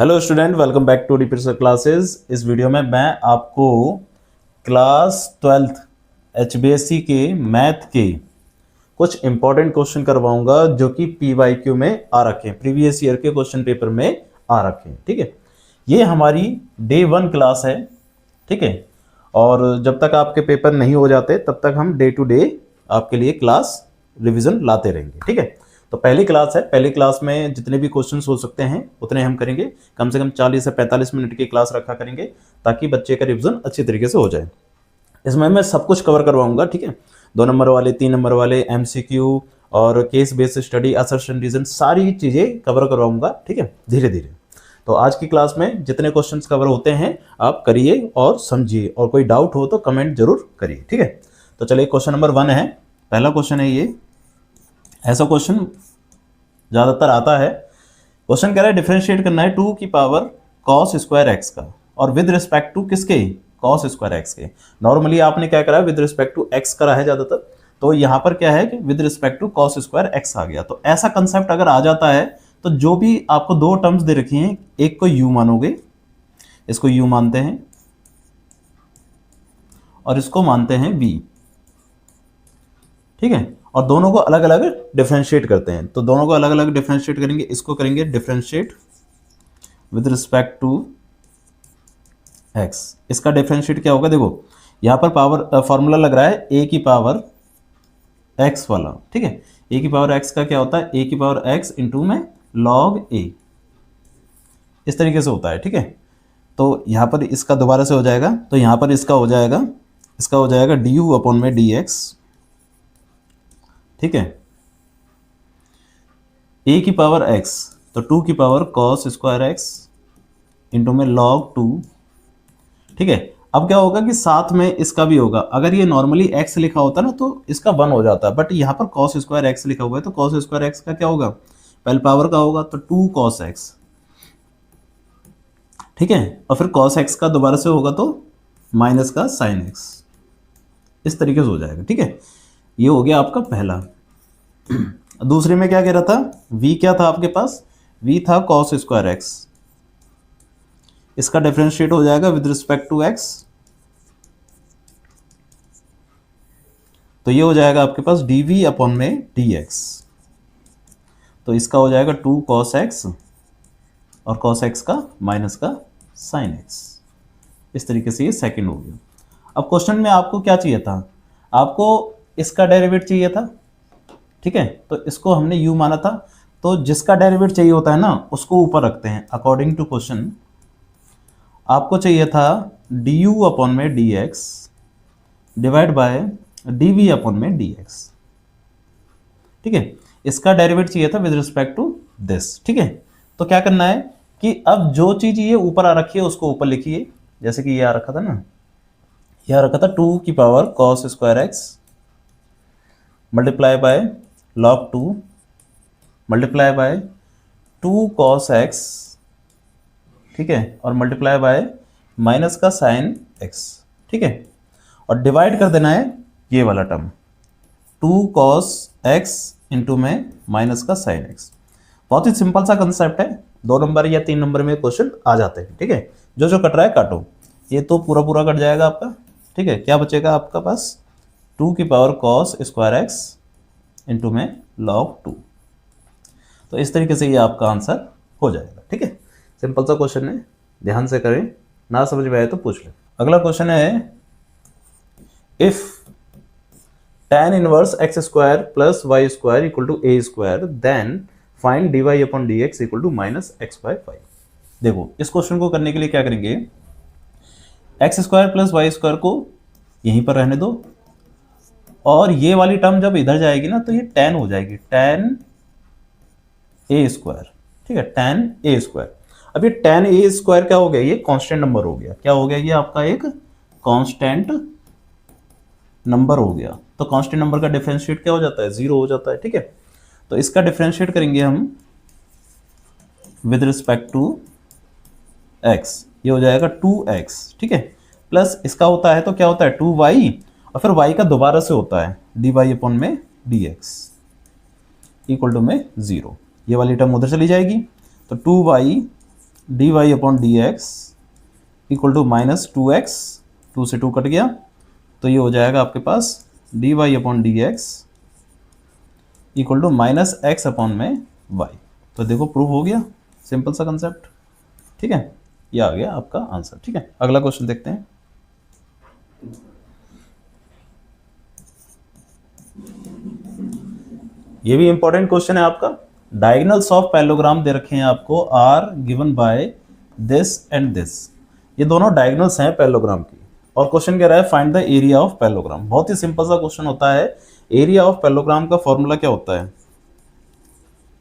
Hello student, welcome back to DPSC classes. इस वीडियो में मैं आपको क्लास 12th एचबीएससी के मैथ के कुछ इंपॉर्टेंट क्वेश्चन करवाऊंगा जो कि पीवाईक्यू में आ रखे हैं, प्रीवियस ईयर के क्वेश्चन पेपर में आ रखे हैं। ठीक है, ये हमारी डे 1 क्लास है। ठीक है, और जब तक आपके पेपर नहीं हो जाते तब तक हम डे टू डे आपके लिए क्लास रिवीजन लाते रहेंगे। ठीक है, तो पहली क्लास है। पहली क्लास में जितने भी क्वेश्चंस हो सकते हैं उतने हम करेंगे। कम से कम 40 से 45 मिनट की क्लास रखा करेंगे ताकि बच्चे का रिवीजन अच्छी तरीके से हो जाए। इसमें मैं सब कुछ कवर करवाऊंगा। ठीक है, 2 नंबर वाले, 3 नंबर वाले, एमसीक्यू और case based study, assertion reason, सारी चीजें कवर करवाऊंगा। ठीक है, धीरे धीरे। तो आज की क्लास में जितने क्वेश्चंस कवर होते हैं आप करिए और समझिए, और कोई डाउट हो तो कमेंट जरूर करिए। ठीक है, तो चलिए क्वेश्चन नंबर 1 है। पहला क्वेश्चन है ये, ऐसा क्वेश्चन ज्यादातर आता है। क्वेश्चन कह रहा है डिफरेंशिएट करना है 2 की पावर cos स्क्वायर एक्स का, और विद रिस्पेक्ट टू किसके, cos स्क्वायर एक्स के। नॉर्मली आपने क्या करा है, विद रिस्पेक्ट टू एक्स करा है ज्यादातर, तो यहां पर क्या है कि with respect to cos square x आ गया। तो ऐसा कंसेप्ट अगर आ जाता है तो जो भी आपको दो टर्म्स दे रखी हैं, एक को u मानोगे, इसको u मानते हैं, और इसको मानते हैं v। ठीक है, और दोनों को अलग अलग डिफरेंशिएट करते हैं। तो दोनों को अलग अलग डिफरेंशिएट करेंगे। इसको करेंगे differentiate with respect to X. इसका डिफरेंशिएट क्या होगा, देखो यहां पर पावर फॉर्मूला लग रहा है a की पावर x वाला। ठीक है, a की पावर x का क्या होता है, a की पावर x इंटू में log a, इस तरीके से होता है। ठीक है, तो यहां पर इसका दोबारा से हो जाएगा, तो यहां पर इसका हो जाएगा du अपॉन में dx। ठीक है, a की पावर x, तो 2 की power cos square x into में log 2। ठीक है, अब क्या होगा कि साथ में इसका भी होगा। अगर ये नॉर्मली x लिखा होता ना तो इसका 1 हो जाता, बट यहाँ पर cos स्क्वायर x लिखा हुआ है तो cos स्क्वायर x का क्या होगा, पहले पावर का होगा तो 2 cos x। ठीक है, और फिर cos x का दोबारा से होगा तो माइनस का sin x, इस तरीके से हो जाएगा। ठीक है, ये हो गया आपका पहला। दूसरे में क्या कह रहा था, v क्या था आपके पास, v था cos स्क्वायर x। इसका डिफरेंशिएट हो जाएगा विद रिस्पेक्ट टू x, तो ये हो जाएगा आपके पास dv अपॉन में dx। तो इसका हो जाएगा 2 cos x और cos x का माइनस का sin x। इस तरीके से ये सेकंड हो गया। अब क्वेश्चन में आपको क्या चाहिए था, आपको इसका डेरिवेटिव चाहिए था। ठीक है, तो इसको हमने u माना था, तो जिसका डेरिवेटिव चाहिए होता है ना उसको ऊपर रखते हैं। अकॉर्डिंग टू क्वेश्चन आपको चाहिए था du अपॉन में dx divide by dv upon में dx। ठीक है, इसका डेरिवेटिव चाहिए था विद रिस्पेक्ट टू दिस। ठीक है, तो क्या करना है कि अब जो चीज ये ऊपर आ रखी है उसको ऊपर लिखिए। जैसे कि ये आ रखा था ना, ये आ रखा था 2 की power cos square x multiply by log 2 multiply by 2 cos x। ठीक है, और मल्टीप्लाई बाय माइनस का sin x। ठीक है, और डिवाइड कर देना है ये वाला टर्म 2 cos x इंटू में माइनस का sin x। बहुत ही सिंपल सा कंसेप्ट है, 2 नंबर या 3 नंबर में क्वेश्चन आ जाते हैं। ठीक है, जो जो कट रहा है काटो, ये तो पूरा पूरा कट जाएगा आपका। ठीक है, क्या बचेगा आपका पास, 2 की power cos square x into में log 2। तो इस तरीके से ये आपका आंसर हो जाएगा। ठीक है, सिंपल सा क्वेश्चन है, ध्यान से करें, ना समझ में आए तो पूछ लें। अगला क्वेश्चन है, if tan inverse x square plus Y square equal to a square then find dy upon dx equal to minus x by 5। देखो इस क्वेश्चन को करने के लिए क्या करेंगे, x square plus Y square को यहीं पर रहने दो, और ये वाली टर्म जब इधर जाएगी ना तो ये tan हो जाएगी, tan a स्क्वायर। ठीक है, tan a स्क्वायर। अब ये tan a स्क्वायर क्या हो गया, ये कांस्टेंट नंबर हो गया। क्या हो गया, ये आपका एक कांस्टेंट नंबर हो गया। तो कांस्टेंट नंबर का डिफरेंशिएट क्या हो जाता है, 0 हो जाता है। ठीक है, तो इसका डिफरेंशिएट करेंगे हम विद रिस्पेक्ट टू x, ये हो जाएगा 2x। ठीक है, प्लस इसका होता है तो क्या होता है 2y, और फिर y का दोबारा से होता है dy अपॉन में dx इक्वल टू में 0। ये वाली टर्म उधर चली जाएगी, तो 2y D Y upon D x equal to minus 2x, 2 से 2 कट गया, तो ये हो जाएगा आपके पास d Y upon D x equal to minus x upon में वाई। तो देखो प्रूव हो गया, सिंपल सा कंसेप्ट, ठीक है, ये आ गया आपका आंसर। ठीक है, अगला क्वेश्चन देखते हैं। ये भी इंपॉर्टेंट क्वेश्चन है आपका। डायगोनल्स ऑफ पैरेललोग्राम दे रखे हैं आपको, are given by this and this. ये दोनों डायगोनल्स हैं पैरेललोग्राम की, और क्वेश्चन कह रहा है find the area of parallelogram. बहुत ही सिंपल सा क्वेश्चन होता है। एरिया ऑफ पैरेललोग्राम का फॉर्मूला क्या होता है?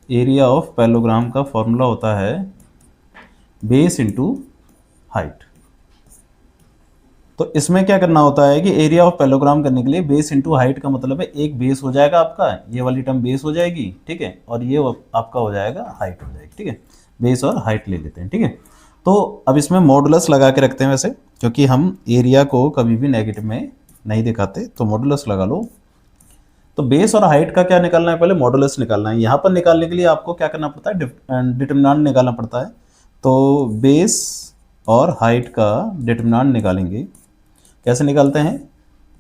एरिया ऑफ पैरेललोग्राम का फॉर्मूला होता है बेस इंटू हाइट। तो इसमें क्या करना होता है कि एरिया ऑफ पैरेललोग्राम करने के लिए बेस इंटू हाइट का मतलब है एक बेस हो जाएगा आपका, ये वाली टर्म बेस हो जाएगी, ठीक है, और ये आपका हो जाएगा हाइट हो जाएगी, ठीक है। बेस और हाइट ले लेते हैं, ठीक है। तो अब इसमें मॉडुलस लगा के रखते हैं वैसे, क्योंकि हम एरिया को कभी भी नेगेटिव में नहीं दिखाते, तो मॉडुलस लगा लो। तो बेस और हाइट का क्या निकालना है? पहले मॉडुलस निकालना है। यहाँ पर निकालने के लिए आपको क्या करना पड़ता है? डिटरमिनेंट निकालना पड़ता है। तो बेस और हाइट का डिटरमिनेंट निकालेंगे। कैसे निकालते हैं?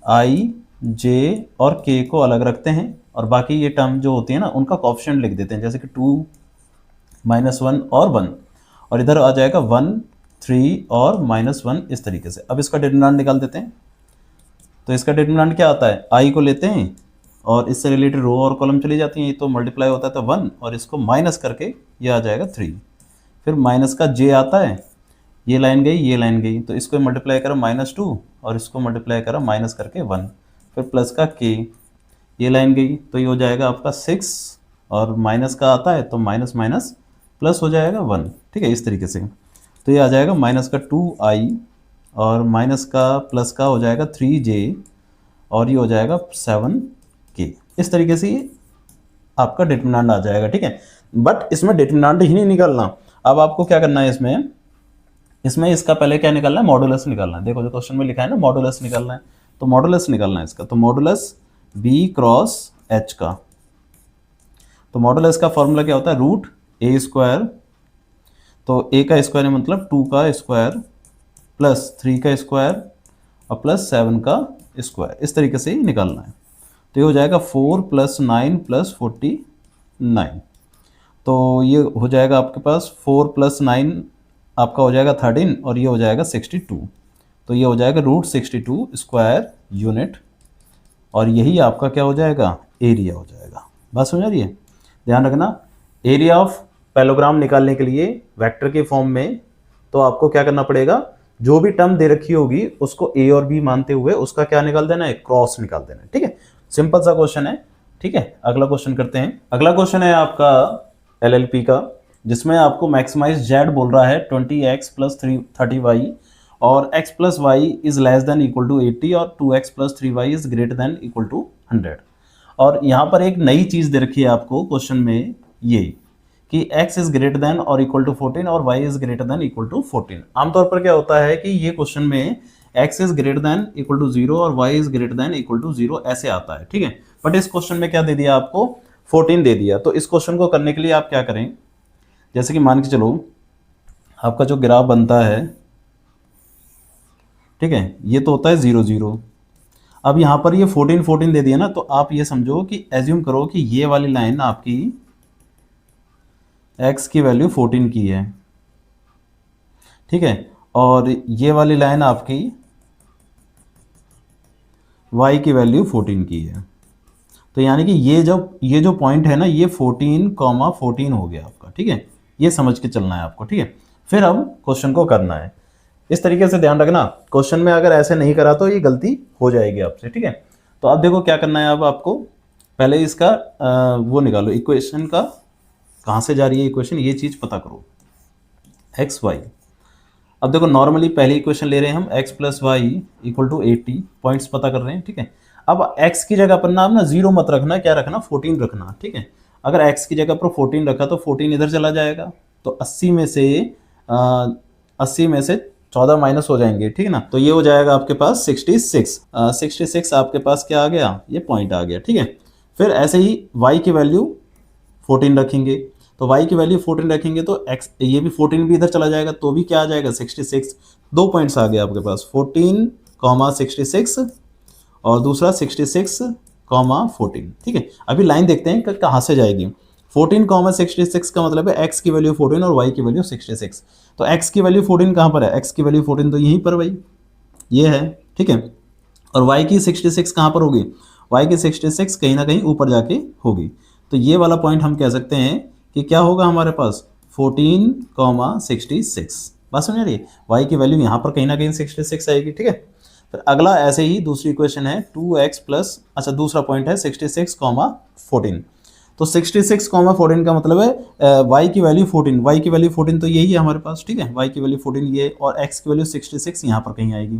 आई, जे और के को अलग रखते हैं, और बाकी ये टर्म जो होती है ना उनका कोएफिशिएंट लिख देते हैं, जैसे कि 2, -1 और 1, और इधर आ जाएगा 1, 3 और -1, इस तरीके से। अब इसका डिटरमिनेंट निकाल देते हैं। तो इसका डिटरमिनेंट क्या आता है? आई को लेते हैं और इससे रिलेटेड रो और कॉलम चली जाती हैं, तो मल्टीप्लाई होता है तो 1, और इसको माइनस करके ये आ जाएगा 3। फिर माइनस का जे आता है, ये लाइन गई, ये लाइन गई, तो इसको मल्टीप्लाई करो -2 और इसको मल्टीप्लाई करो माइनस करके 1। फिर प्लस का के, ये लाइन गई, तो ये हो जाएगा आपका 6, और माइनस का आता है तो माइनस माइनस प्लस हो जाएगा 1, ठीक है, इस तरीके से। तो ये आ जाएगा माइनस का 2i और माइनस का प्लस का हो जाएगा 3j और ये हो जाएगा 7k। इस तरीके से ये आपका डिटरमिनेंट आ जाएगा, ठीक है। बट इसमें डिटरमिनेंट ही नहीं निकालना, अब आपको क्या करना है इसमें इसका पहले क्या निकालना है? मॉडुलस निकालना है। देखो जो क्वेश्चन में लिखा है ना, मॉडुलस निकालना है, तो मॉडुलस निकालना है इसका। तो मॉडुलस b क्रॉस h का, तो मॉडुलस का फॉर्मूला क्या होता है? √a², तो a का स्क्वायर मतलब 2 का स्क्वायर प्लस 3 का स्क्वायर और प्लस 7 का स्क्वायर, इस तरीके से ही निकालना है। तो ये हो जाएगा 4 + 9 + 49, तो ये हो जाएगा आपके पास 4 + 9 आपका हो जाएगा 13 और ये हो जाएगा 62, तो ये हो जाएगा √62 स्क्वायर यूनिट, और यही आपका क्या हो जाएगा? एरिया हो जाएगा। बात समझ आ रही है? ध्यान रखना, एरिया ऑफ पैरेललोग्राम निकालने के लिए वेक्टर के फॉर्म में तो आपको क्या करना पड़ेगा? जो भी टर्म दे रखी होगी उसको ए और बी मानते हुए उसका क्या निकाल देना है? क्रॉस निकाल देना है, ठीक है। सिंपल सा क्वेश्चन है, ठीक है। अगला क्वेश्चन करते हैं। अगला क्वेश्चन है आपका LLP का, जिसमें आपको मैक्सिमाइज जेड बोल रहा है 20x + 30y और x + y is less than equal to 80 और 2x + 3y is greater than equal to 100। और यहाँ पर एक नई चीज़ दे रखी है आपको क्वेश्चन में, ये कि x इज ग्रेटर देन और इक्वल टू 14 और y is greater than equal to 14। आमतौर पर क्या होता है कि ये क्वेश्चन में x is greater than equal to 0 और y is greater than equal to 0 ऐसे आता है, ठीक है। बट इस क्वेश्चन में क्या दे दिया आपको? 14 दे दिया। तो इस क्वेश्चन को करने के लिए आप क्या करें? जैसे कि मान के चलो आपका जो ग्राफ बनता है, ठीक है, ये तो होता है 0 0। अब यहाँ पर ये 14 14 दे दिया ना, तो आप ये समझो कि एज्यूम करो कि ये वाली लाइन आपकी x की वैल्यू 14 की है, ठीक है, और ये वाली लाइन आपकी y की वैल्यू 14 की है। तो यानी कि ये जो पॉइंट है ना, ये 14,14 हो गया आपका, ठीक है। ये समझ के चलना है आपको, ठीक है। फिर अब क्वेश्चन को करना है इस तरीके से। ध्यान रखना, क्वेश्चन में अगर ऐसे नहीं करा तो ये गलती हो जाएगी आपसे, ठीक है। तो अब देखो क्या करना है। अब आपको पहले इसका वो निकालो, इक्वेशन का कहाँ से जा रही है इक्वेशन, ये चीज़ पता करो, एक्स वाई। अब देखो नॉर्मली पहले इक्वेशन ले रहे हैं हम, x + y = 80, पॉइंट्स पता कर रहे हैं, ठीक है। अब x की जगह पर ना आप ना 0 मत रखना, क्या रखना? 14 रखना, ठीक है। अगर x की जगह पर 14 रखा तो 14 इधर चला जाएगा, तो 80 में से 14 माइनस हो जाएंगे, ठीक है ना। तो ये हो जाएगा आपके पास 66 आपके पास क्या आ गया? ये पॉइंट आ गया, ठीक है। फिर ऐसे ही y की वैल्यू 14 रखेंगे, तो y की वैल्यू 14 रखेंगे तो x ये भी 14 भी इधर चला जाएगा तो भी क्या आ जाएगा 66। 2 पॉइंट्स आ गए आपके पास 14,66 और दूसरा 66,14। ठीक है, अभी लाइन देखते हैं कि कहाँ से जाएगी। 14,66 का मतलब है x की वैल्यू 14 और y की वैल्यू 66। तो x की वैल्यू 14 कहाँ पर है, x की वैल्यू 14 तो यहीं पर भाई ये है। ठीक है, और y की 66 कहाँ पर होगी, y की 66 कहीं ना कहीं ऊपर जाके होगी। तो ये वाला पॉइंट हम कह सकते हैं कि क्या होगा हमारे पास 14,66। बात समझ रही है, y की वैल्यू यहाँ पर कहीं ना कहीं 66 आएगी। ठीक है, फिर अगला ऐसे ही दूसरी इक्वेशन है 2x प्लस, अच्छा दूसरा पॉइंट है 66,14। तो 66,14 का मतलब है y की वैल्यू 14, y की वैल्यू 14 तो यही है हमारे पास। ठीक है, y की वैल्यू 14 ये और x की वैल्यू 66 यहाँ पर कहीं आएगी।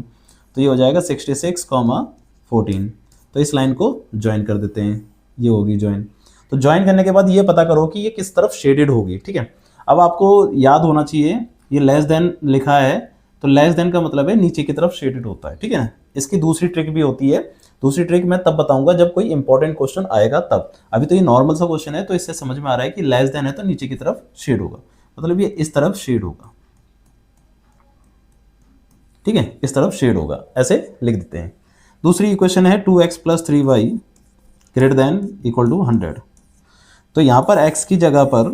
तो ये हो जाएगा 66,14। तो इस लाइन को ज्वाइन कर देते हैं, ये होगी ज्वाइन। तो ज्वाइन करने के बाद ये पता करो कि ये किस तरफ शेडेड होगी। ठीक है, अब आपको याद होना चाहिए ये लेस देन लिखा है तो लेस देन का मतलब है नीचे की तरफ शेडेड होता है। ठीक है ना, इसकी दूसरी ट्रिक भी होती है, दूसरी ट्रिक मैं तब बताऊंगा जब कोई इंपॉर्टेंट क्वेश्चन आएगा तब। अभी तो ये नॉर्मल सा क्वेश्चन है तो इससे समझ में आ रहा है कि लेस देन है तो नीचे की तरफ शेड होगा, मतलब ये इस तरफ शेड होगा। ठीक है, इस तरफ शेड होगा, ऐसे लिख देते हैं। दूसरी इक्वेशन है 2x plus 3y greater than equal to 100। तो यहां पर x की जगह पर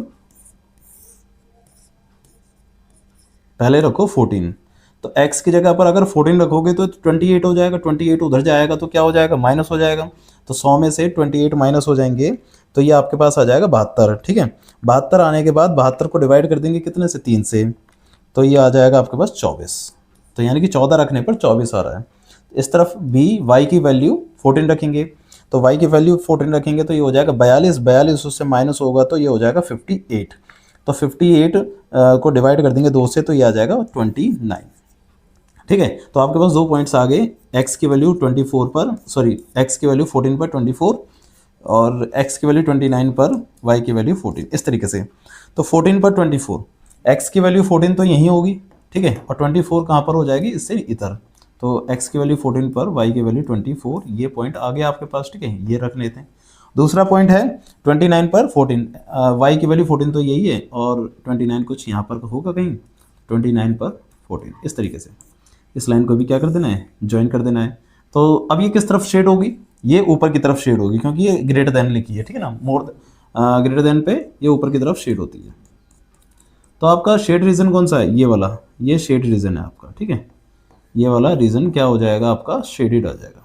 पहले रखो 14, तो x की जगह पर अगर 14 रखोगे तो 28 हो जाएगा, 28 उधर जाएगा तो क्या हो जाएगा माइनस हो जाएगा। तो 100 में से 28 माइनस हो जाएंगे तो ये आपके पास आ जाएगा 72। ठीक है, 72 आने के बाद 72 को डिवाइड कर देंगे कितने से, 3 से, तो ये आ जाएगा आपके पास 24। तो यानी कि 14 रखने पर 24 आ रहा है। इस तरफ भी y की वैल्यू 14 रखेंगे, तो y की वैल्यू 14 रखेंगे तो ये हो जाएगा 42, 42 उससे माइनस होगा तो ये हो जाएगा 58। तो 58 को डिवाइड कर देंगे 2 से तो ये आ जाएगा 29। ठीक है, तो आपके पास 2 पॉइंट्स आ गए, x की वैल्यू 24 पर, सॉरी x की वैल्यू 14 पर 24 और x की वैल्यू 29 पर y की वैल्यू 14, इस तरीके से। तो 14 पर 24, x की वैल्यू 14 तो यहीं होगी। ठीक है, और 24 कहाँ पर हो जाएगी, इससे इधर। तो x की वैल्यू 14 पर y की वैल्यू 24, ये पॉइंट आ गया आपके पास। ठीक है, ये रख लेते हैं। दूसरा पॉइंट है 29 पर 14, y की वैल्यू 14 तो यही है और 29 कुछ यहाँ पर होगा कहीं, 29 पर 14, इस तरीके से इस लाइन को भी क्या कर देना है, ज्वाइन कर देना है। तो अब ये किस तरफ शेड होगी, ये ऊपर की तरफ शेड होगी क्योंकि ये ग्रेटर देन लिखी है। ठीक है ना, मोर ग्रेटर देन पे ये ऊपर की तरफ शेड होती है। तो आपका शेड रीजन कौन सा है, ये वाला, ये शेड रीजन है आपका। ठीक है, ये वाला रीजन क्या हो जाएगा आपका, शेडेड आ जाएगा।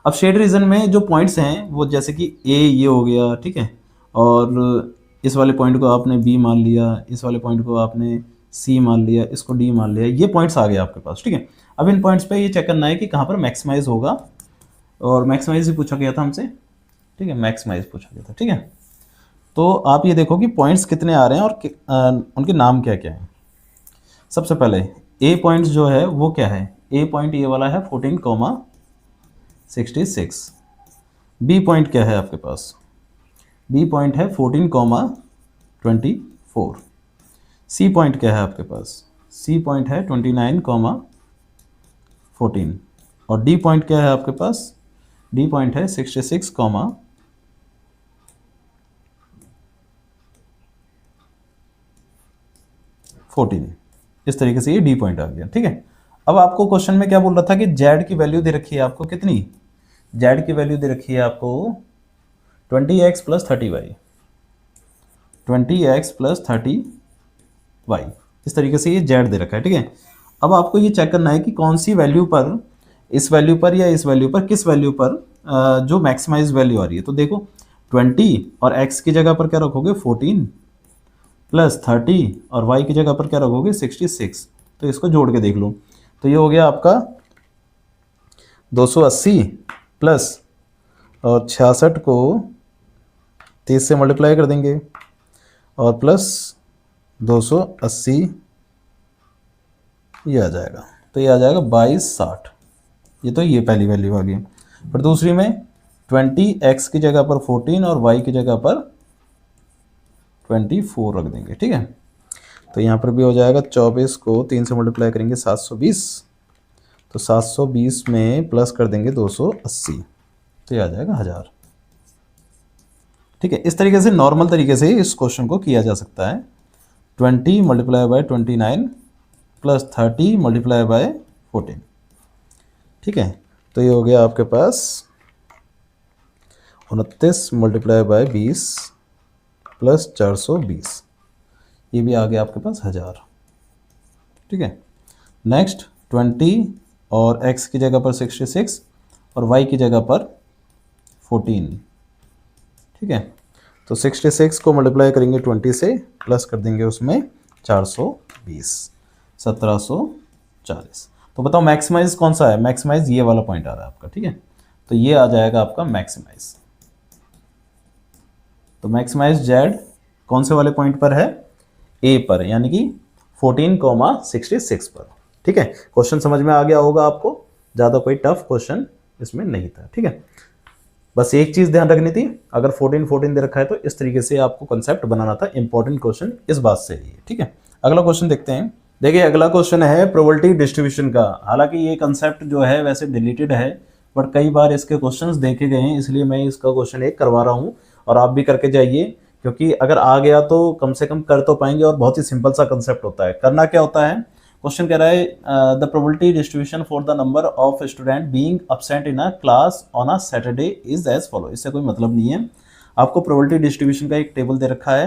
अब शेड रीजन में जो पॉइंट्स हैं वो जैसे कि ए ये हो गया। ठीक है, और इस वाले पॉइंट को आपने बी मान लिया, इस वाले पॉइंट को आपने सी मान लिया, इसको डी मान लिया, ये पॉइंट्स आ गए आपके पास। ठीक है, अब इन पॉइंट्स पे ये चेक करना है कि कहाँ पर मैक्सिमाइज होगा, और मैक्सिमाइज भी पूछा गया था हमसे। ठीक है, मैक्सिमाइज पूछा गया था। ठीक है, तो आप ये देखो कि पॉइंट्स कितने आ रहे हैं और उनके नाम क्या क्या हैं। सबसे पहले ए पॉइंट जो है वो क्या है, ए पॉइंट ये वाला है 14,66। बी पॉइंट क्या है आपके पास, बी पॉइंट है 14,24। सी पॉइंट क्या है आपके पास, सी पॉइंट है 29,14। और डी पॉइंट क्या है आपके पास, डी पॉइंट है 66,14। इस तरीके से ये डी पॉइंट आ गया। ठीक है, अब आपको क्वेश्चन में क्या बोल रहा था कि जेड की वैल्यू दे रखी है आपको कितनी, जेड की वैल्यू दे रखी है आपको 20x plus 30y, 20x plus 30y, इस तरीके से ये जेड दे रखा है। ठीक है, अब आपको ये चेक करना है कि कौन सी वैल्यू पर, इस वैल्यू पर या इस वैल्यू पर, किस वैल्यू पर जो मैक्सिमाइज वैल्यू आ रही है। तो देखो 20 और x की जगह पर क्या रखोगे 14 प्लस 30 और y की जगह पर क्या रखोगे 66। तो इसको जोड़ के देख लो, तो ये हो गया आपका 280 प्लस और 66 को 30 से मल्टीप्लाई कर देंगे और प्लस 280 ये आ जाएगा। तो ये आ जाएगा 2260। ये तो ये पहली वैल्यू आ गई। फिर दूसरी में 20x की जगह पर 14 और y की जगह पर 24 रख देंगे। ठीक है, तो यहाँ पर भी हो जाएगा 24 को 3 से मल्टीप्लाई करेंगे 720, तो 720 में प्लस कर देंगे 280, तो ये आ जाएगा 1000। ठीक है, इस तरीके से नॉर्मल तरीके से इस क्वेश्चन को किया जा सकता है। 20 multiply by 29 plus 30 multiply by 14। ठीक है, तो ये हो गया आपके पास 29 मल्टीप्लाई बाय 20 प्लस 420, ये भी आ गया आपके पास 1000। ठीक है, नेक्स्ट 20 और x की जगह पर 66 और y की जगह पर 14। ठीक है, तो 66 को मल्टीप्लाई करेंगे 20 से, प्लस कर देंगे उसमें 420, 1740। तो बताओ मैक्सिमाइज कौन सा है? मैक्सिमाइज ये वाला पॉइंट आ रहा है आपका। ठीक है, तो ये आ जाएगा आपका मैक्सिमाइज। तो मैक्सिमाइज जेड कौन से वाले पॉइंट पर है? ए पर, यानी कि 14,66 पर। ठीक है, क्वेश्चन समझ में आ गया होगा आपको, ज़्यादा कोई टफ क्वेश्चन इसमें नहीं था। ठीक है, बस एक चीज़ ध्यान रखनी थी, अगर 14 दे रखा है तो इस तरीके से आपको कंसेप्ट बनाना था। इंपॉर्टेंट क्वेश्चन इस बात से है। ठीक है, अगला क्वेश्चन देखते हैं। देखिए अगला क्वेश्चन है प्रोबेबिलिटी डिस्ट्रीब्यूशन का। हालांकि ये कंसेप्ट जो है वैसे डिलीटेड है, बट कई बार इसके क्वेश्चंस देखे गए हैं, इसलिए मैं इसका क्वेश्चन एक करवा रहा हूँ और आप भी करके जाइए, क्योंकि अगर आ गया तो कम से कम कर तो पाएंगे। और बहुत ही सिंपल सा कंसेप्ट होता है। करना क्या होता है, क्वेश्चन कह रहा है the probability distribution for the number of student being absent in a class on a Saturday is as follow. इससे कोई मतलब नहीं है, आपको प्रोबेबिलिटी डिस्ट्रीब्यूशन का एक टेबल दे रखा है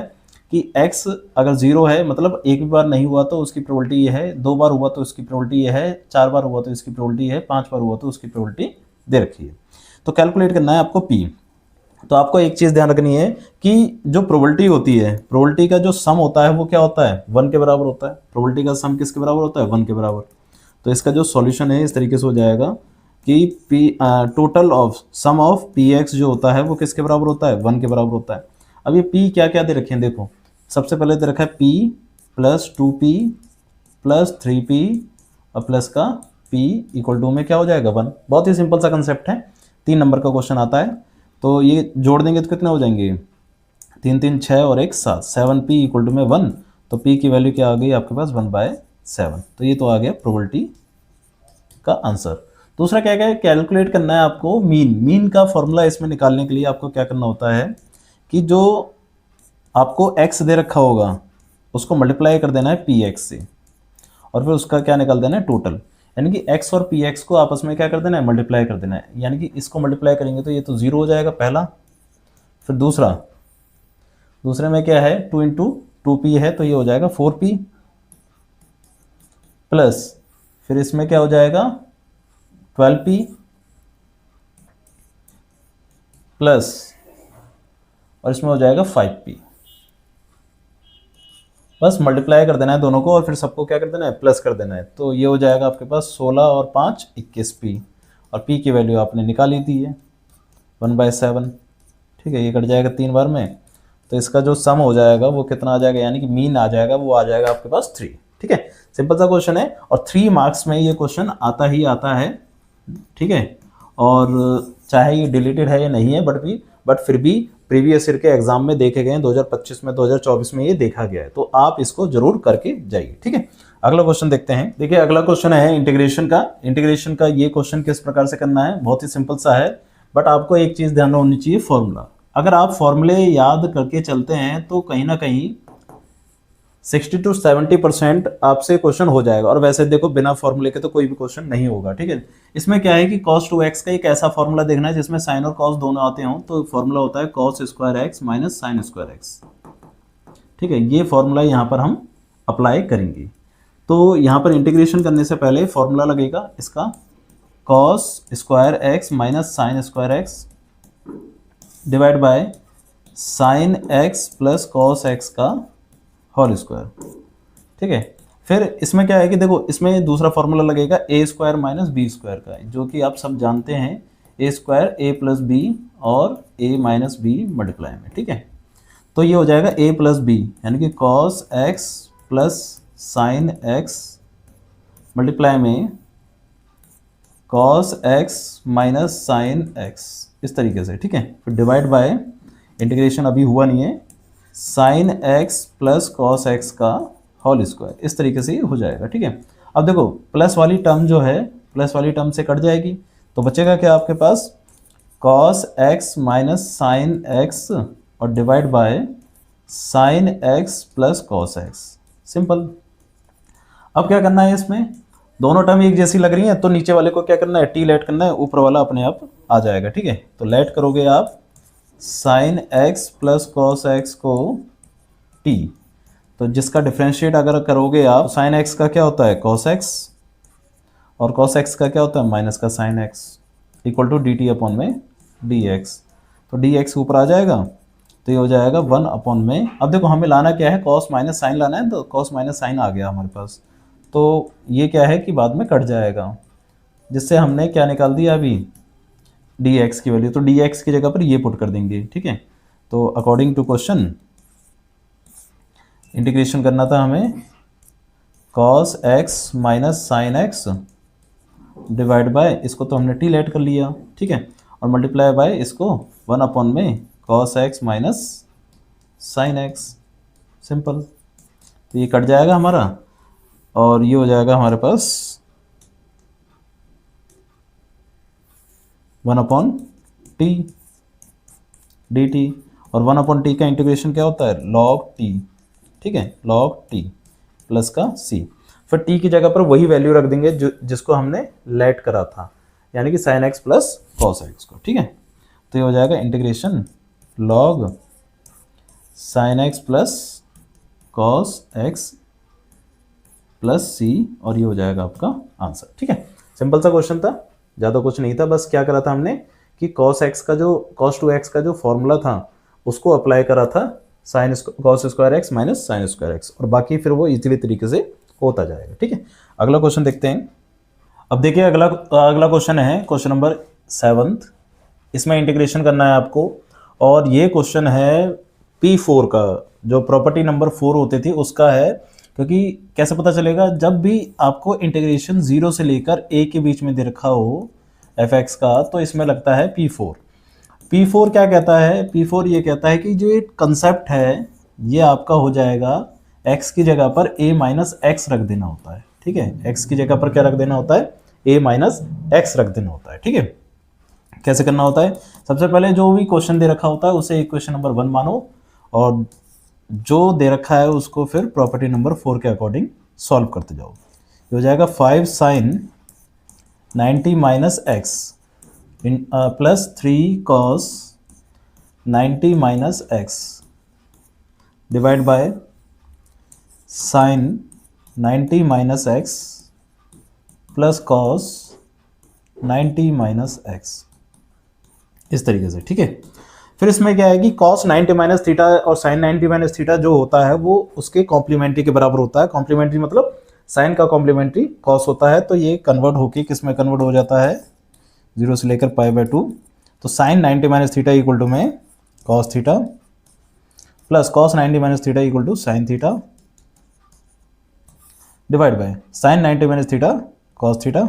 कि x अगर 0 है, मतलब एक भी बार नहीं हुआ तो उसकी प्रोबेबिलिटी ये है, 2 बार हुआ तो उसकी प्रोबेबिलिटी ये है, 4 बार हुआ तो इसकी प्रोबेबिलिटी है, 5 बार हुआ तो उसकी प्रोबेबिलिटी दे रखी है। तो कैलकुलेट करना है आपको p। तो आपको एक चीज़ ध्यान रखनी है कि जो प्रोबेबिलिटी होती है, प्रोबेबिलिटी का जो सम होता है वो क्या होता है? 1 के बराबर होता है। प्रोबेबिलिटी का सम किसके बराबर होता है? 1 के बराबर। तो इसका जो सॉल्यूशन है इस तरीके से हो जाएगा कि total of sum of P X जो होता है वो किसके बराबर होता है? 1 के बराबर होता है। अब ये p क्या क्या दे रखे हैं देखो, सबसे पहले दे रखा है p plus 2p plus 3p और प्लस का p इक्वल टू में क्या हो जाएगा? 1। बहुत ही सिंपल सा कंसेप्ट है, 3 नंबर का क्वेश्चन आता है। तो ये जोड़ देंगे तो कितने हो जाएंगे? 3 3 6 और 1 7, 7p इक्वल टू में 1। तो p की वैल्यू क्या आ गई आपके पास? 1/7। तो ये तो आ गया प्रोबेबिलिटी का आंसर। दूसरा क्या है, कैलकुलेट करना है आपको मीन। मीन का फॉर्मूला इसमें निकालने के लिए आपको क्या करना होता है कि जो आपको x दे रखा होगा उसको मल्टीप्लाई कर देना है px से, और फिर उसका क्या निकाल देना है? टोटल। यानी कि x और px को आपस में क्या कर देना है? मल्टीप्लाई कर देना है। यानी कि इसको मल्टीप्लाई करेंगे तो ये तो 0 हो जाएगा पहला। फिर दूसरे में क्या है? 2 इंटू 2p है तो ये हो जाएगा 4p प्लस फिर इसमें क्या हो जाएगा? 12p प्लस और इसमें हो जाएगा 5p। बस मल्टीप्लाई कर देना है दोनों को और फिर सबको क्या कर देना है? प्लस कर देना है। तो ये हो जाएगा आपके पास 16 और 5 21p, और p की वैल्यू आपने निकाली दी है 1/7। ठीक है, ये कट जाएगा 3 बार में, तो इसका जो सम हो जाएगा वो कितना आ जाएगा? यानी कि मीन आ जाएगा, वो आ जाएगा आपके पास 3। ठीक है, सिंपल सा क्वेश्चन है और 3 मार्क्स में ये क्वेश्चन आता ही आता है। ठीक है, और चाहे ये डिलीटेड है या नहीं है, बट फिर भी प्रीवियस ईयर के एग्जाम में देखे गए हैं, 2025 में 2024 में ये देखा गया है। तो आप इसको जरूर करके जाइए। ठीक है, अगला क्वेश्चन देखते हैं। देखिए अगला क्वेश्चन है इंटीग्रेशन का। इंटीग्रेशन का ये क्वेश्चन किस प्रकार से करना है? बहुत ही सिंपल सा है, बट आपको एक चीज ध्यान होनी चाहिए, फॉर्मूला। अगर आप फॉर्मूले याद करके चलते हैं तो कहीं ना कहीं 60 to 70% आपसे क्वेश्चन हो जाएगा। और वैसे देखो बिना फॉर्मूले के तो कोई भी क्वेश्चन नहीं होगा। ठीक है, इसमें क्या है कि cos 2x का एक ऐसा फॉर्मूला देखना है जिसमें साइन और cos दोनों आते हों। तो फॉर्मूला होता है cos square x minus sine square x। ठीक है, ये फॉर्मूला यहाँ पर हम अप्लाई करेंगे। तो यहाँ पर इंटीग्रेशन करने से पहले फॉर्मूला लगेगा इसका cos square x minus sine square x divide by sign x plus cos x का होल स्क्वायर। ठीक है, फिर इसमें क्या है कि देखो इसमें दूसरा फॉर्मूला लगेगा ए स्क्वायर माइनस बी स्क्वायर का, जो कि आप सब जानते हैं ए स्क्वायर ए प्लस बी और ए माइनस बी मल्टीप्लाई में। ठीक है, तो ये हो जाएगा ए प्लस बी, यानी कि cos x plus sine x multiply में cos x minus sine x, इस तरीके से। ठीक है, फिर डिवाइड बाय इंटीग्रेशन अभी हुआ नहीं है, sign x plus cos X का होल स्क्वायर, इस तरीके से हो जाएगा। ठीक है, अब देखो प्लस वाली टर्म जो है प्लस वाली टर्म से कट जाएगी, तो बचेगा क्या आपके पास? Cos x minus sine x और divide by sine x plus cos x. Simple. अब क्या करना है, इसमें दोनों टर्म एक जैसी लग रही हैं तो नीचे वाले को क्या करना है, टी लेट करना है, ऊपर वाला अपने आप आ जाएगा। ठीक है, तो लेट करोगे आप sign x plus cos x को टी, तो जिसका डिफ्रेंशिएट अगर करोगे आप, साइन एक्स का क्या होता है कॉस एक्स, और कॉस एक्स का क्या होता है माइनस का sine X, equal to D T upon में डी एक्स। तो डी एक्स ऊपर आ जाएगा, तो ये हो जाएगा 1 अपॉन में, अब देखो हमें लाना क्या है, कॉस माइनस साइन लाना है, तो कॉस माइनस साइन आ गया हमारे पास, तो ये क्या है कि बाद में कट जाएगा, जिससे हमने क्या निकाल दिया अभी, डी एक्स की वैल्यू। तो डी एक्स की जगह पर ये पुट कर देंगे। ठीक है, तो अकॉर्डिंग टू क्वेश्चन इंटीग्रेशन करना था हमें cos x minus sine x divide bye, इसको तो हमने टी लेट कर लिया। ठीक है, और मल्टीप्लाई बाय इसको 1 अपॉन में cos x minus sine x. Simple. तो ये कट जाएगा हमारा, और ये हो जाएगा हमारे पास 1 अपॉन टी डी टी, और 1 अपॉन टी का इंटीग्रेशन क्या होता है, लॉग टी। ठीक है, लॉग टी प्लस का सी, फिर टी की जगह पर वही वैल्यू रख देंगे जो जिसको हमने लेट करा था, यानी कि sine x plus cos x को। ठीक है, तो ये हो जाएगा integration log sine x plus cos x plus c, और ये हो जाएगा आपका आंसर। ठीक है, सिंपल सा क्वेश्चन था, ज़्यादा कुछ नहीं था, बस क्या करा था हमने कि कॉस एक्स का जो कॉस टू एक्स का जो फॉर्मूला था उसको अप्लाई करा था sine cos square x minus sine square x, और बाकी फिर वो इजीली तरीके से होता जाएगा। ठीक है, अगला क्वेश्चन देखते हैं। अब देखिए अगला क्वेश्चन है क्वेश्चन नंबर 7। इसमें इंटीग्रेशन करना है आपको, और ये क्वेश्चन है P4 का, जो प्रॉपर्टी नंबर 4 होती थी उसका है। क्योंकि कैसे पता चलेगा, जब भी आपको इंटीग्रेशन 0 से लेकर a के बीच में दे रखा हो fx का, तो इसमें लगता है P4। P4 क्या कहता है, P4 ये कहता है कि जो ये कंसेप्ट है ये आपका हो जाएगा x की जगह पर a माइनस एक्स रख देना होता है। ठीक है, x की जगह पर क्या रख देना होता है, a माइनस एक्स रख देना होता है। ठीक है, कैसे करना होता है, सबसे पहले जो भी क्वेश्चन दे रखा होता है उसे इक्वेशन नंबर 1 मानो, और जो दे रखा है उसको फिर प्रॉपर्टी नंबर 4 के अकॉर्डिंग सॉल्व करते जाओ। ये हो जाएगा 5 sine 90 minus X plus 3 cos 90 minus X divide by sine 90 minus X plus cos 90 minus X, इस तरीके से। ठीक है, फिर इसमें क्या है कि cos 90 माइनस थीटा और sin 90 माइनस थीटा जो होता है वो उसके कॉम्प्लीमेंट्री के बराबर होता है। कॉम्प्लीमेंट्री मतलब साइन का कॉम्प्लीमेंट्री cos होता है, तो ये कन्वर्ट होके किस में कन्वर्ट हो जाता है, 0 से लेकर π/2। तो sin 90 minus theta equal to में cos theta plus cos 90 minus theta equal to sin theta divide by sin 90 minus theta cos theta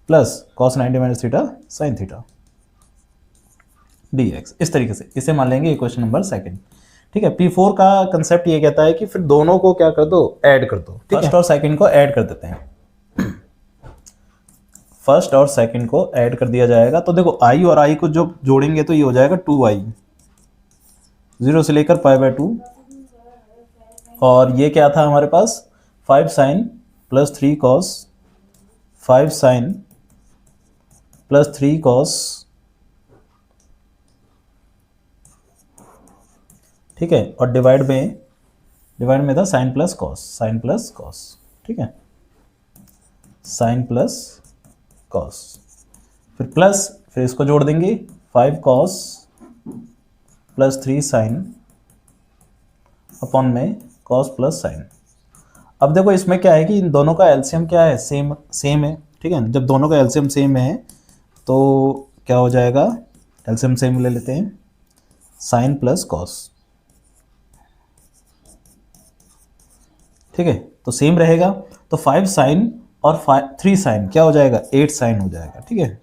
plus cos 90 minus theta sin theta dx। इस तरीके से इसे मान लेंगे इक्वेशन नंबर 2। ठीक है, P4 का कंसेप्ट ये कहता है कि फिर दोनों को क्या कर दो, ऐड कर दो। फर्स्ट और सेकंड को ऐड कर देते हैं। फर्स्ट और सेकंड को ऐड कर दिया जाएगा, तो देखो i और i को जो जोड़ेंगे तो ये हो जाएगा 2i, 0 से लेकर π/2, और ये क्या था हमारे पास 5 sine plus 3 cos, 5 sine plus 3 cos. ठीक है, और डिवाइड में था साइन प्लस कॉस। ठीक है, साइन प्लस कॉस, फिर प्लस, फिर इसको जोड़ देंगे 5 कॉस प्लस 3 साइन अपॉन में कॉस प्लस साइन। अब देखो इसमें क्या है कि इन दोनों का एलसीएम क्या है, सेम है। ठीक है, जब दोनों का एलसीएम सेम है तो क्या हो जाएगा, एलसीएम सेम ले लेते हैं, साइन प्लस कॉस। ठीक है, तो सेम रहेगा, तो 5 साइन और 3 साइन क्या हो जाएगा, 8 साइन हो जाएगा। ठीक है,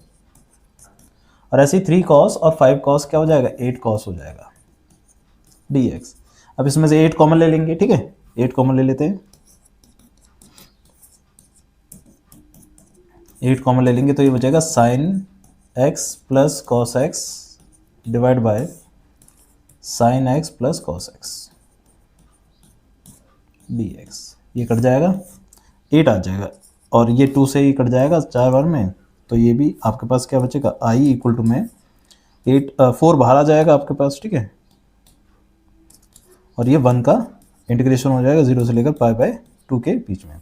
और ऐसे ही 3 कॉस और 5 कॉस क्या हो जाएगा, 8 कॉस हो जाएगा dx। अब इसमें से 8 कॉमन ले लेंगे। ठीक है, 8 कॉमन ले लेते हैं, 8 कॉमन ले लेंगे तो ये बचेगा sign x plus cos x divide by sine x plus cos x D x, ये कट जाएगा, 8 आ जाएगा, और ये 2 से ही कट जाएगा 4 बार में, तो ये भी आपके पास क्या बचेगा, आई इक्वल टू में 4 बाहर आ जाएगा आपके पास, ठीक है, और ये 1 का इंटीग्रेशन हो जाएगा 0 से लेकर पाई बाय 2 के बीच में।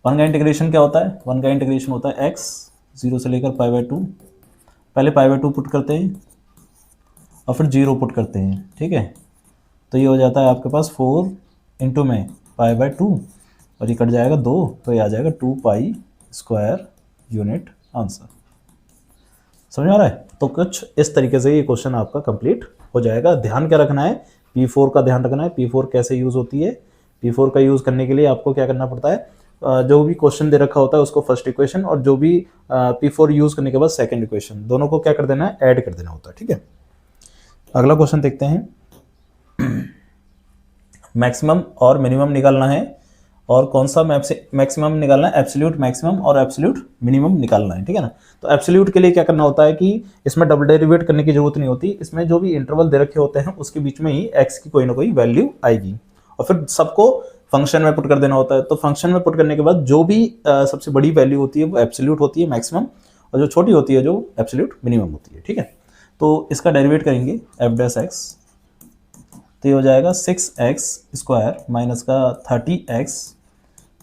1 का इंटीग्रेशन क्या होता है, 1 का इंटीग्रेशन होता है x 0 से लेकर पाई बाय 2, पहले पाई बाय 2 पुट करते हैं और फिर 0 पुट करते हैं, ठीक है, तो ये हो जाता है आपके पास 4 इंटू में पाई बाय 2, और ये कट जाएगा 2, तो ये आ जाएगा 2 पाई स्क्वायर यूनिट आंसर। समझ आ रहा है? तो कुछ इस तरीके से ये क्वेश्चन आपका कंप्लीट हो जाएगा। ध्यान क्या रखना है, P4 का ध्यान रखना है, P4 कैसे यूज़ होती है। P4 का यूज़ करने के लिए आपको क्या करना पड़ता है, जो भी क्वेश्चन दे रखा होता है उसको फर्स्ट इक्वेशन, और जो भी P4 यूज़ करने के बाद सेकंड इक्वेशन, दोनों को क्या कर देना है, ऐड कर देना होता है, ठीक है। अगला क्वेश्चन देखते हैं। मैक्सिमम और मिनिमम निकालना है, और कौन सा मैक्सिमम निकालना है, एब्सोल्यूट मैक्सिमम और एब्सोल्यूट मिनिमम निकालना है, ठीक है ना। तो एब्सोल्यूट के लिए क्या करना होता है कि इसमें डबल डेरिवेट करने की जरूरत नहीं होती, इसमें जो भी इंटरवल दे रखे होते हैं उसके बीच में ही x की कोई ना कोई वैल्यू आएगी, और फिर सबको फंक्शन में पुट कर देना होता है। तो फंक्शन में पुट करने के बाद जो भी सबसे बड़ी वैल्यू होती है वो एब्सोल्यूट होती है मैक्सिमम, और जो छोटी होती है जो एब्सोल्यूट मिनिमम होती है, ठीक है। तो इसका डेरिवेट करेंगे एफ डैश एक्स, तो ये हो जाएगा 6x स्क्वायर माइनस का 30x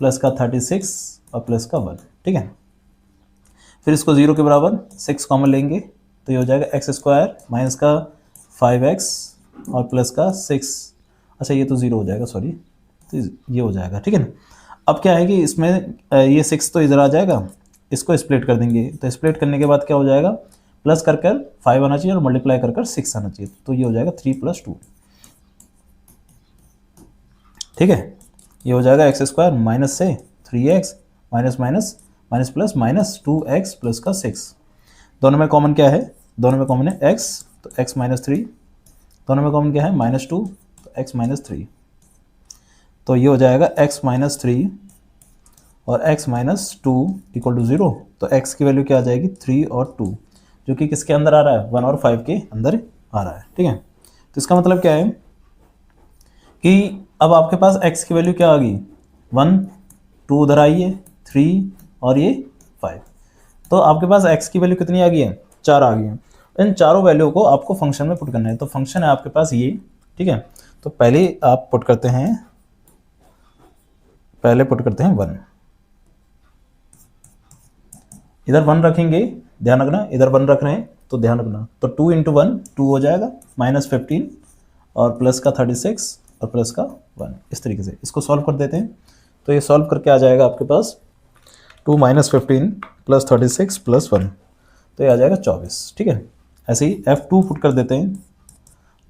प्लस का 36 और प्लस का 1, ठीक है। फिर इसको 0 के बराबर 6 कॉमन लेंगे, तो ये हो जाएगा x स्क्वायर माइनस का 5x और प्लस का 6, अच्छा ये तो 0 हो जाएगा, सॉरी, तो ये हो जाएगा, ठीक है ना। अब क्या है कि इसमें ये 6 तो इधर आ जाएगा, इसको स्प्लिट कर देंगे, तो स्प्लिट करने के बाद क्या हो जाएगा, प्लस कर 5 आना चाहिए और मल्टीप्लाई कर 6 आना चाहिए, तो ये हो जाएगा 3 + 2, ठीक है। ये हो जाएगा x स्क्वायर माइनस से 3x minus minus minus plus minus 2x plus का 6, दोनों में कॉमन क्या है, दोनों में कॉमन है x, तो x माइनस 3, दोनों में कॉमन क्या है -2, तो x माइनस 3, तो ये हो जाएगा x माइनस 3 और x माइनस 2 इक्वल टू 0, तो x की वैल्यू क्या आ जाएगी 3 और 2, जो कि किसके अंदर आ रहा है, 1 और 5 के अंदर आ रहा है, ठीक है। तो इसका मतलब क्या है कि अब आपके पास x की वैल्यू क्या आ गई, 1, 2 उधर आई है, 3 और ये 5, तो आपके पास x की वैल्यू कितनी आ गई है, 4 आ गई है। इन चारों वैल्यू को आपको फंक्शन में पुट करना है, तो फंक्शन है आपके पास ये, ठीक है। तो पहले आप पुट करते हैं, पहले पुट करते हैं 1, इधर 1 रखेंगे, ध्यान रखना, इधर 1 रख रहे हैं तो ध्यान रखना, तो 2 × 1 2 हो जाएगा, -15 और प्लस का 36 और प्लस का 1, इस तरीके से इसको सॉल्व कर देते हैं। तो ये सॉल्व करके आ जाएगा आपके पास 2 - 15 प्लस 36 प्लस 1, तो ये आ जाएगा 24, ठीक है। ऐसे ही F2 पुट कर देते हैं,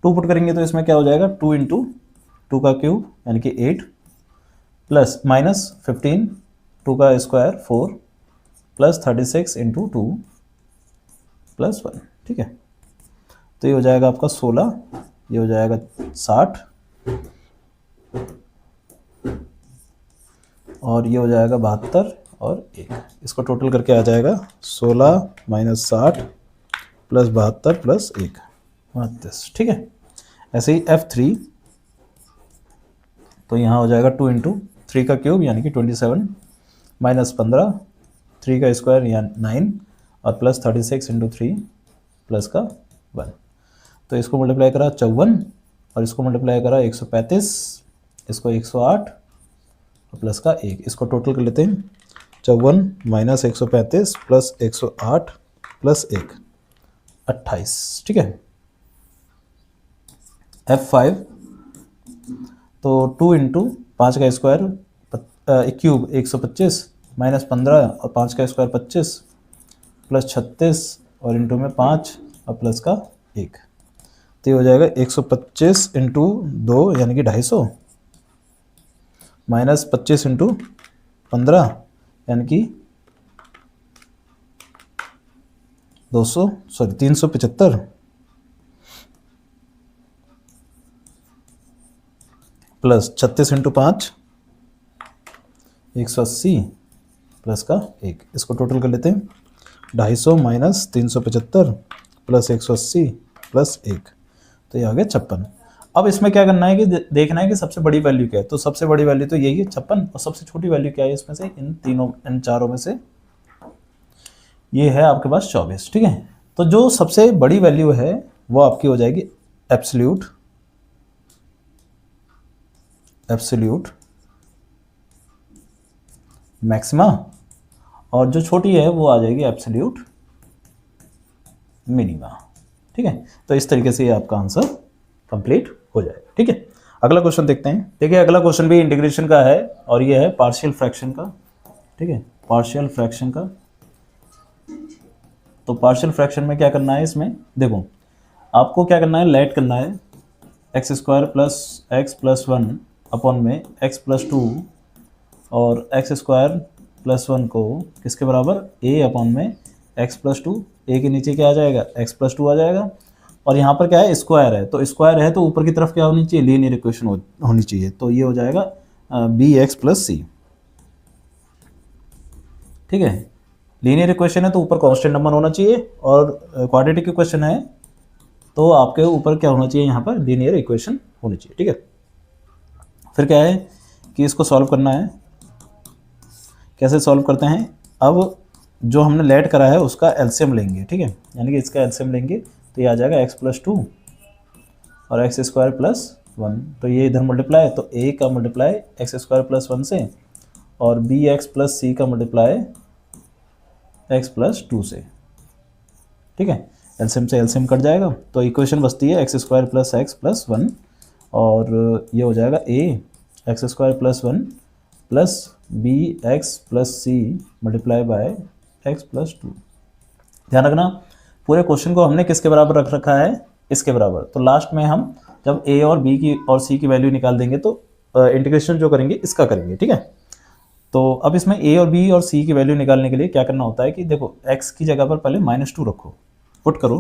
2 पुट करेंगे तो इसमें क्या हो जाएगा, 2 × 2 का क्यूब यानी कि 8 प्लस -15 2 का स्क्वायर 4 प्लस 36 × 2 प्लस 1, ठीक है। तो ये हो जाएगा आपका 16, ये हो जाएगा 60 और ये हो जाएगा 72 और 1, इसको टोटल करके आ जाएगा 16 - 60 प्लस 72 प्लस 1 32, ठीक है। ऐसे ही F3, तो यहाँ हो जाएगा 2 × 3 का क्यूब यानी कि 27 -15 3 का स्क्वायर यानी 9 और प्लस 36 × 3 प्लस का 1, तो इसको मल्टीप्लाई करा 54 और इसको मल्टीप्लाई करा 135, इसको 108 और प्लस का 1, इसको टोटल कर लेते हैं 54 - 135 प्लस 108 प्लस 1 28, ठीक है। F5, तो 2 × 5 का स्क्वायर क्यूब 125 -15 और 5 का स्क्वायर 25 प्लस 36 और इंटू में 5 और प्लस का 1, तो ये हो जाएगा 125 × 2 यानी कि 250 माइनस 25 × 15 यानी कि 375 प्लस 36 × 5 180 प्लस का 1, इसको टोटल कर लेते हैं 250 - 375 प्लस 180 प्लस 1, तो ये आ गया 56। अब इसमें क्या करना है कि देखना है कि सबसे बड़ी वैल्यू क्या है। तो सबसे बड़ी वैल्यू तो यही है 56, और सबसे छोटी वैल्यू क्या है इसमें से, इन चारों में से ये है आपके पास 24। ठीक है, तो जो सबसे बड़ी वैल्यू है वो आपकी हो जाएगी एब्सोल्यूट मैक्सिमा, और जो छोटी है वो आ जाएगी एब्सोल्यूट मिनिमा। ठीक है, तो इस तरीके से ये आपका आंसर कंप्लीट हो जाएगा। ठीक है, अगला क्वेश्चन देखते हैं। देखिए अगला क्वेश्चन भी इंटीग्रेशन का है, और ये है पार्शियल फ्रैक्शन का। ठीक है, पार्शियल फ्रैक्शन का। तो पार्शियल फ्रैक्शन में क्या करना है, इसमें देखो आपको क्या करना है, लेट करना है x square plus x plus 1 upon में एक्स प्लस 2, और एक्स स्क्वायर प्लस 1 को किसके बराबर, ए अपॉन में एक्स प्लस 2, ए के नीचे क्या आ जाएगा, एक्स प्लस 2 आ जाएगा, और यहाँ पर क्या है, स्क्वायर है, तो स्क्वायर है तो ऊपर की तरफ क्या होनी चाहिए, लीनियर इक्वेशन होनी चाहिए, तो ये हो जाएगा बी एक्स प्लस सी। ठीक है, लीनियर इक्वेशन है तो ऊपर कांस्टेंट नंबर होना चाहिए, और क्वाड्रेटिक इक्वेशन है तो आपके ऊपर क्या होना चाहिए, यहाँ पर लीनियर इक्वेशन होनी चाहिए। ठीक है, फिर क्या है कि इसको सॉल्व करना है। कैसे सॉल्व करते हैं, अब जो हमने लेट करा है उसका एलसीएम लेंगे। ठीक है, यानी कि इसका एलसीएम लेंगे तो ये आ जाएगा एक्स प्लस 2 और एक्स स्क्वायर प्लस 1, तो ये इधर मल्टीप्लाई, तो ए का मल्टीप्लाई एक्स स्क्वायर प्लस 1 से, और बी एक्स प्लस सी का मल्टीप्लाई एक्स प्लस 2 से। ठीक है, एलसीएम से एलसीएम कट जाएगा, तो इक्वेशन बचती है x square plus x plus 1, और ये हो जाएगा a x square plus 1 plus b x plus c multiply by x plus 2। ध्यान रखना पूरे क्वेश्चन को हमने किसके बराबर रख रखा है, इसके बराबर। तो लास्ट में हम जब ए और बी की और सी की वैल्यू निकाल देंगे तो इंटीग्रेशन जो करेंगे इसका करेंगे। ठीक है, तो अब इसमें ए और बी और सी की वैल्यू निकालने के लिए क्या करना होता है कि देखो एक्स की जगह पर पहले -2 रखो, पुट करो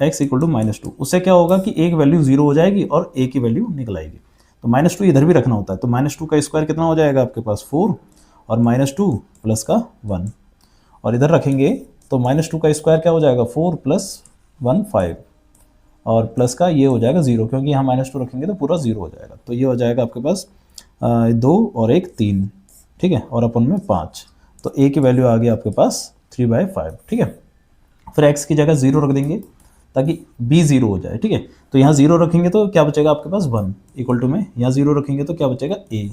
x इक्वल टू -2, उससे क्या होगा कि एक वैल्यू 0 हो जाएगी और a की वैल्यू निकल आएगी। तो -2 इधर भी रखना होता है, तो -2 का स्क्वायर कितना हो जाएगा आपके पास 4, और -2 प्लस का 1, और इधर रखेंगे तो -2 का स्क्वायर क्या हो जाएगा 4 प्लस 1 5, और प्लस का ये हो जाएगा 0, क्योंकि यहाँ -2 रखेंगे तो पूरा 0 हो जाएगा। तो ये हो जाएगा आपके पास 2 और 1 3। ठीक है, और अपन में 5, तो a की वैल्यू आ गई आपके पास 3/5। ठीक है, फिर x की जगह 0 रख देंगे ताकि b 0 हो जाए। ठीक है, तो यहाँ 0 रखेंगे तो क्या बचेगा आपके पास 1 इक्वल टू में, यहाँ 0 रखेंगे तो क्या बचेगा a,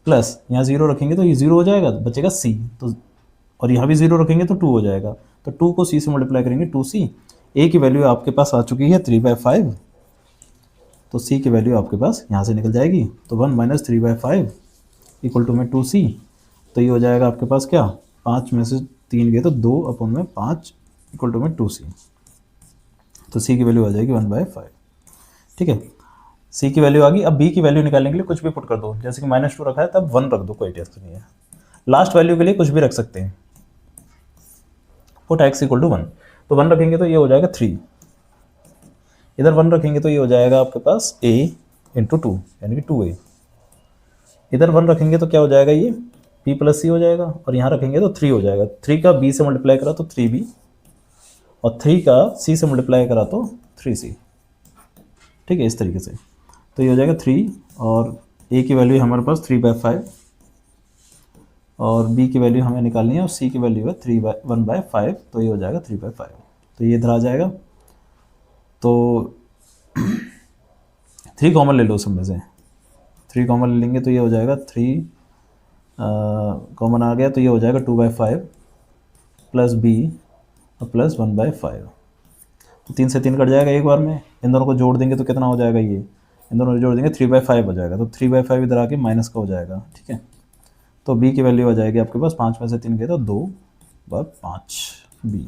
प्लस यहाँ 0 रखेंगे तो ये 0 हो जाएगा, बचेगा c, तो और यहाँ भी 0 रखेंगे तो 2 हो जाएगा, तो 2 को c से मल्टीप्लाई करेंगे 2c। a की वैल्यू आपके पास आ चुकी है 3/5, तो c की वैल्यू आपके पास यहाँ से निकल जाएगी, तो 1 माइनस 3/5 इक्वल टू में 2c, तो ये हो जाएगा आपके पास क्या, 5 में से 3 गए तो 2 अपॉन में 5 इक्वल टू में 2c, तो c की वैल्यू आ जाएगी 1/5। ठीक है, c की वैल्यू आ गई। अब b की वैल्यू निकालने के लिए कुछ भी पुट कर दो, जैसे कि -2 रखा है तब 1 रख दो, कोई टेंशन नहीं है। लास्ट वैल्यू के लिए कुछ भी रख सकते हैं, पुट x इक्वल टू 1, तो 1 रखेंगे तो ये हो जाएगा 3, इधर 1 रखेंगे तो ये हो जाएगा आपके पास a इंटू 2 यानी कि 2a, इधर 1 रखेंगे तो क्या हो जाएगा ये b प्लस c हो जाएगा, और यहाँ रखेंगे तो 3 हो जाएगा, 3 का b से मल्टीप्लाई करा तो 3b, और 3 का c से मल्टीप्लाई करा तो 3c। ठीक है, इस तरीके से, तो ये हो जाएगा 3, और a की वैल्यू हमारे पास 3/5, और b की वैल्यू हमें निकालनी है, और c की वैल्यू है 1/5, तो ये हो जाएगा 3/5, तो ये इधर आ जाएगा। तो 3 कॉमन ले लो सब में से, 3 कॉमन ले लेंगे तो ये हो जाएगा 3 कॉमन आ गया, तो ये हो जाएगा 2/5 प्लस b और प्लस 1/5, तो 3 से 3 कट जाएगा एक बार में, इन दोनों को जोड़ देंगे तो कितना हो जाएगा, ये इन दोनों को जोड़ देंगे 3/5 हो जाएगा, तो 3/5 इधर आके माइनस का हो जाएगा। ठीक है, तो b की वैल्यू आ जाएगी आपके पास 5 में से 3 गए तो 2/5 b,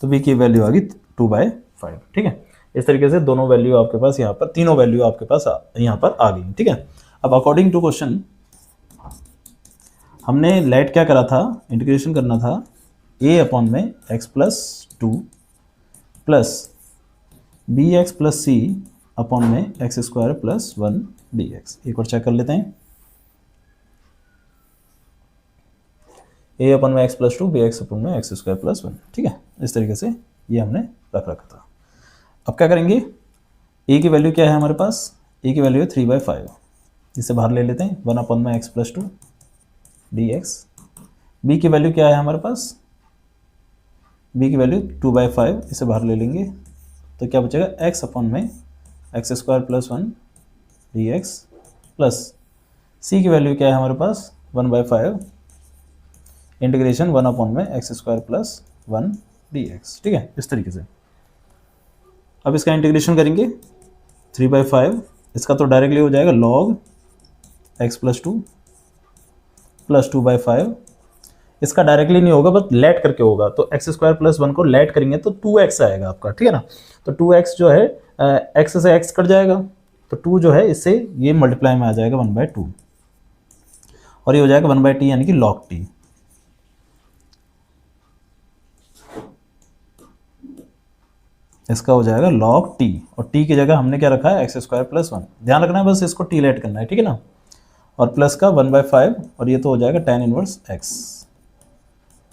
तो b की वैल्यू आ गई 2/5। ठीक है, इस तरीके से दोनों वैल्यू आपके पास यहाँ पर, तीनों वैल्यू आपके पास यहाँ पर आ गई। ठीक है, अब अकॉर्डिंग टू क्वेश्चन हमने लेट क्या करा था, इंटीग्रेशन करना था a अपॉन में x plus 2 plus b x plus c upon में x square plus 1 d x. एक बार चेक कर लेते हैं, a अपन में x plus 2, B x upon में एक्स स्क्वायर प्लस 1। ठीक है, इस तरीके से ये हमने रख रखा था। अब क्या करेंगे, ए की वैल्यू क्या है हमारे पास, ए की वैल्यू है 3/5, इसे बाहर ले लेते हैं 1/x+2 dx। बी की वैल्यू क्या है हमारे पास, बी की वैल्यू 2/5, इसे बाहर ले लेंगे तो क्या बचेगा x/(x²+1) dx प्लस सी की वैल्यू क्या है हमारे पास 1/5 इंटीग्रेशन 1/(x²+1) dx। ठीक है, इस तरीके से। अब इसका इंटीग्रेशन करेंगे 3/5, इसका तो डायरेक्टली हो जाएगा log x+2 प्लस 2/5। इसका डायरेक्टली नहीं होगा, बस लेट करके होगा, तो x²+1 को लेट करेंगे तो 2x आएगा आपका, ठीक है ना। तो 2x जो है x से x कट जाएगा, तो 2 जो है इससे ये मल्टीप्लाई में आ जाएगा 1/2, और ये हो जाएगा 1/t यानी कि log t। इसका हो जाएगा log t, और t की जगह हमने क्या रखा है x²+1। ध्यान रखना है बस, इसको t लेट करना है, ठीक है ना। और प्लस का 1/5, और ये तो हो जाएगा tan इनवर्स x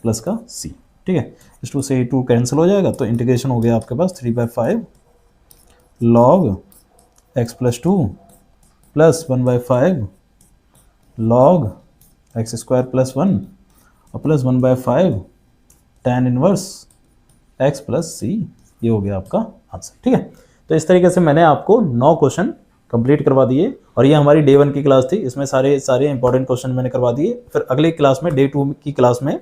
प्लस का c। ठीक है, इस 2 से 2 कैंसिल हो जाएगा, तो इंटीग्रेशन हो गया आपके पास 3/5 log x+2 plus 1/5 log x²+1 और plus 1/5 tan inverse x plus c। ये हो गया आपका आंसर। ठीक है, तो इस तरीके से मैंने आपको 9 क्वेश्चन कंप्लीट करवा दिए, और ये हमारी डे 1 की क्लास थी, इसमें सारे इंपॉर्टेंट क्वेश्चन मैंने करवा दिए। फिर अगले क्लास में डे 2 की क्लास में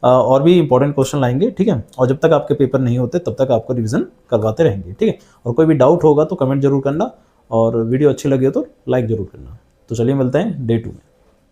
और भी इंपॉर्टेंट क्वेश्चन लाएंगे। ठीक है, और जब तक आपके पेपर नहीं होते तब तक आपको रिवीजन करवाते रहेंगे। ठीक है, और कोई भी डाउट होगा तो कमेंट जरूर करना, और वीडियो अच्छी लगे तो लाइक जरूर करना। तो चलिए मिलते हैं डे 2 में।